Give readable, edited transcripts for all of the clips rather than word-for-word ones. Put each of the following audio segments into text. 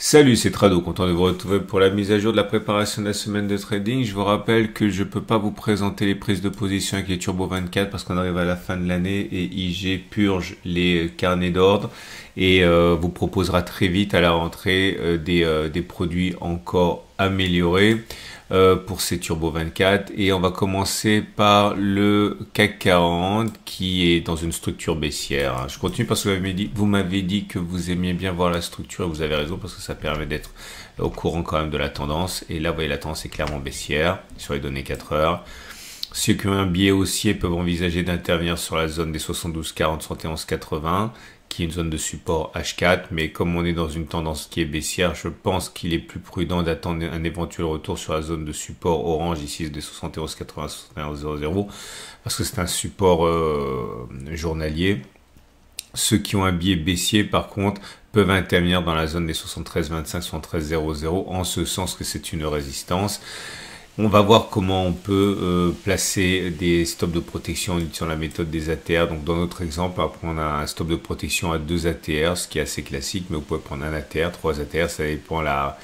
Salut, c'est Trado, content de vous retrouver pour la mise à jour de la préparation de la semaine de trading. Je vous rappelle que je peux pas vous présenter les prises de position avec les Turbo 24 parce qu'on arrive à la fin de l'année et IG purge les carnets d'ordre et vous proposera très vite à la rentrée des produits encore améliorés pour ces Turbo 24. Et on va commencer par le CAC 40 qui est dans une structure baissière. Je continue parce que vous m'avez dit que vous aimiez bien voir la structure et vous avez raison parce que ça permet d'être au courant quand même de la tendance. Et là, vous voyez, la tendance est clairement baissière sur les données 4 heures. Ceux qui ont un biais haussier peuvent envisager d'intervenir sur la zone des 72,40, 71,80 qui est une zone de support H4, mais comme on est dans une tendance qui est baissière, je pense qu'il est plus prudent d'attendre un éventuel retour sur la zone de support orange, ici des 71,80, 71,00, parce que c'est un support journalier. Ceux qui ont un biais baissier, par contre, peuvent intervenir dans la zone des 73,25, 73,00, en ce sens que c'est une résistance. On va voir comment on peut placer des stops de protection sur la méthode des ATR. Donc dans notre exemple, on a un stop de protection à 2 ATR, ce qui est assez classique, mais vous pouvez prendre un ATR, 3 ATR, ça dépend la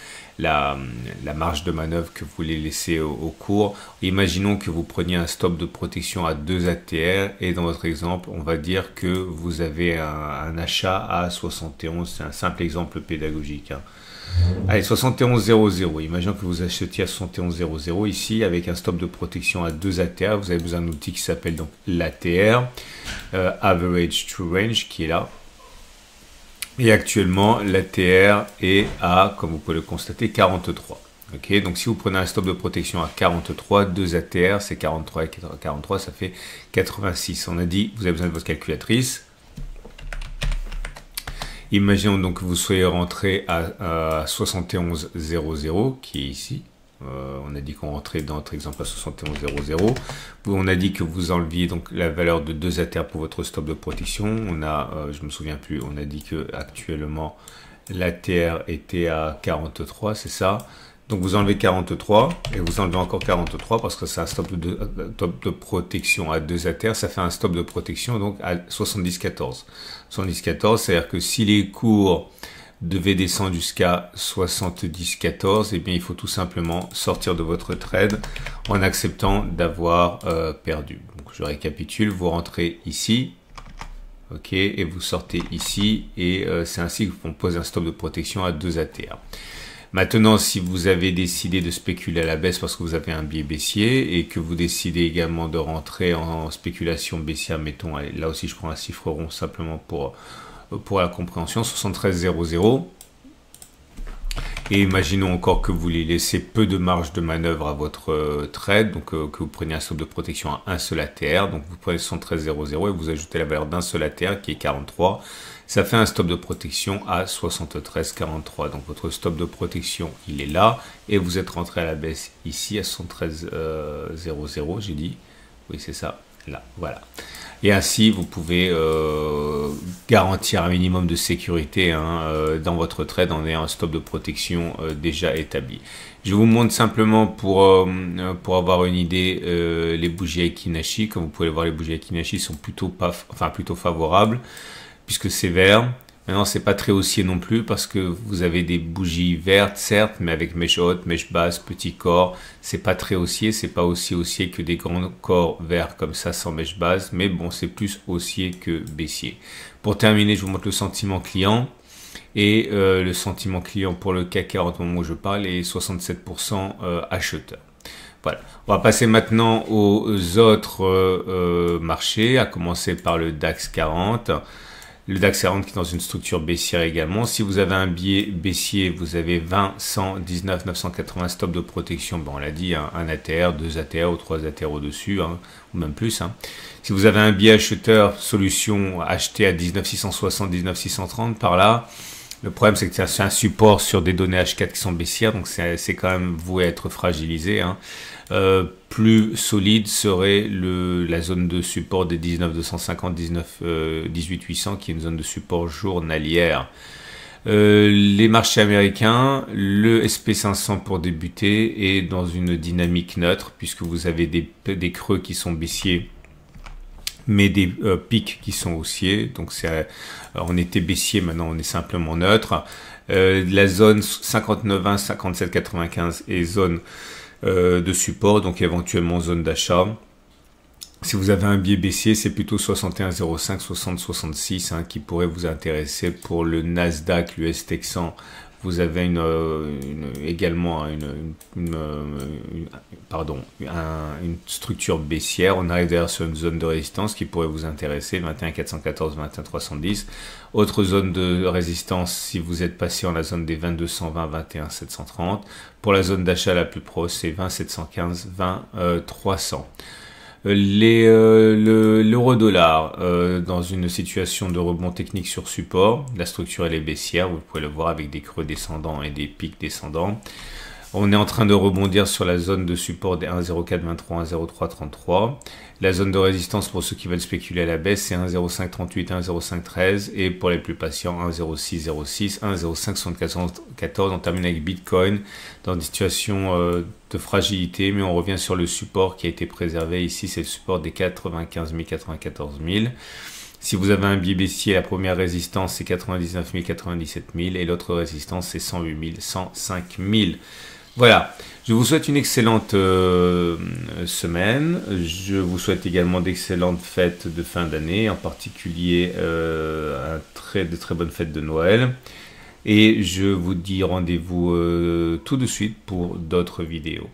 marge de manœuvre que vous voulez laisser au cours. Imaginons que vous preniez un stop de protection à 2 ATR et dans votre exemple, on va dire que vous avez un achat à 71, c'est un simple exemple pédagogique. Allez, 71,00. Imaginons que vous achetiez à 71,00 ici avec un stop de protection à 2 ATR. Vous avez besoin d'un outil qui s'appelle donc l'ATR, Average True Range, qui est là. Et actuellement, l'ATR est à, comme vous pouvez le constater, 43. Ok, donc si vous prenez un stop de protection à 43, 2 ATR, c'est 43 et 43, ça fait 86. On a dit, vous avez besoin de votre calculatrice. Imaginons donc que vous soyez rentré à 71,00 qui est ici. On a dit qu'on rentrait dans notre exemple à 71,00. On a dit que vous enleviez donc la valeur de 2 ATR pour votre stop de protection. On a, je me souviens plus, on a dit que actuellement l'ATR était à 43, c'est ça. Donc vous enlevez 43 et vous enlevez encore 43 parce que c'est un stop de protection à 2 ATR, ça fait un stop de protection donc à 70,14. 70,14, c'est-à-dire que si les cours devaient descendre jusqu'à 70,14, eh bien il faut tout simplement sortir de votre trade en acceptant d'avoir perdu. Donc je récapitule, vous rentrez ici. Ok, et vous sortez ici et c'est ainsi qu'on pose un stop de protection à 2 ATR. Maintenant, si vous avez décidé de spéculer à la baisse parce que vous avez un biais baissier et que vous décidez également de rentrer en spéculation baissière, mettons, allez, là aussi je prends un chiffre rond simplement pour la compréhension, 73,00. Et imaginons encore que vous voulez laisser peu de marge de manœuvre à votre trade, donc que vous preniez un stop de protection à un seul ATR, donc vous prenez 73,00 et vous ajoutez la valeur d'un seul ATR qui est 43. Ça fait un stop de protection à 73,43. Donc votre stop de protection, il est là. Et vous êtes rentré à la baisse ici à 73,00, j'ai dit. Oui, c'est ça, là, voilà. Et ainsi, vous pouvez garantir un minimum de sécurité dans votre trade en ayant un stop de protection déjà établi. Je vous montre simplement pour avoir une idée les bougies Aiki-Nashi. Comme vous pouvez le voir, les bougies Aiki-Nashi sont plutôt favorables puisque c'est vert. Maintenant, c'est pas très haussier non plus parce que vous avez des bougies vertes, certes, mais avec mèche haute, mèche basse, petit corps. C'est pas très haussier, c'est pas aussi haussier que des grands corps verts comme ça sans mèche basse, mais bon, c'est plus haussier que baissier. Pour terminer, je vous montre le sentiment client. Et le sentiment client pour le CAC 40 au moment où je parle est 67% acheteur. Voilà. On va passer maintenant aux autres marchés, à commencer par le DAX 40. Le DAX 40 qui est dans une structure baissière également. Si vous avez un biais baissier, vous avez 20, 100, 19, 980 stop de protection. Bon, on l'a dit, hein, un ATR, 2 ATR ou 3 ATR au-dessus, hein, ou même plus. Hein. Si vous avez un biais acheteur, solution acheté à 19 660, 19 630 par là. Le problème, c'est que c'est un support sur des données H4 qui sont baissières, donc c'est quand même voué à être fragilisé. Hein. Plus solide serait la zone de support des 19 250, 18 800, qui est une zone de support journalière. Les marchés américains, le SP500 pour débuter est dans une dynamique neutre, puisque vous avez des creux qui sont baissiers mais des pics qui sont haussiers. Donc on était baissier, maintenant on est simplement neutre. La zone 59,20, 57,95 est zone de support, donc éventuellement zone d'achat. Si vous avez un biais baissier, c'est plutôt 61,05, 60,66 qui pourrait vous intéresser. Pour le Nasdaq, l'US Texan, vous avez également une structure baissière. On arrive d'ailleurs sur une zone de résistance qui pourrait vous intéresser, 21,414, 21,310. Autre zone de résistance, si vous êtes passé en la zone des 22,120, 21,730. Pour la zone d'achat la plus proche, c'est 20,715, 20,300. L'euro-dollar dans une situation de rebond technique sur support, la structure elle est baissière, vous pouvez le voir avec des creux descendants et des pics descendants. On est en train de rebondir sur la zone de support des 1,0423, 1,0333. La zone de résistance pour ceux qui veulent spéculer à la baisse, c'est 1,0538, 1,0513. Et pour les plus patients, 1,0606, 1,0574. On termine avec Bitcoin dans une situation de fragilité, mais on revient sur le support qui a été préservé. Ici, c'est le support des 95 000, 94 000. Si vous avez un biais baissier, la première résistance, c'est 99 000, 97 000. Et l'autre résistance, c'est 108 000, 105 000. Voilà, je vous souhaite une excellente semaine. Je vous souhaite également d'excellentes fêtes de fin d'année, en particulier de très bonnes fêtes de Noël. Et je vous dis rendez-vous tout de suite pour d'autres vidéos.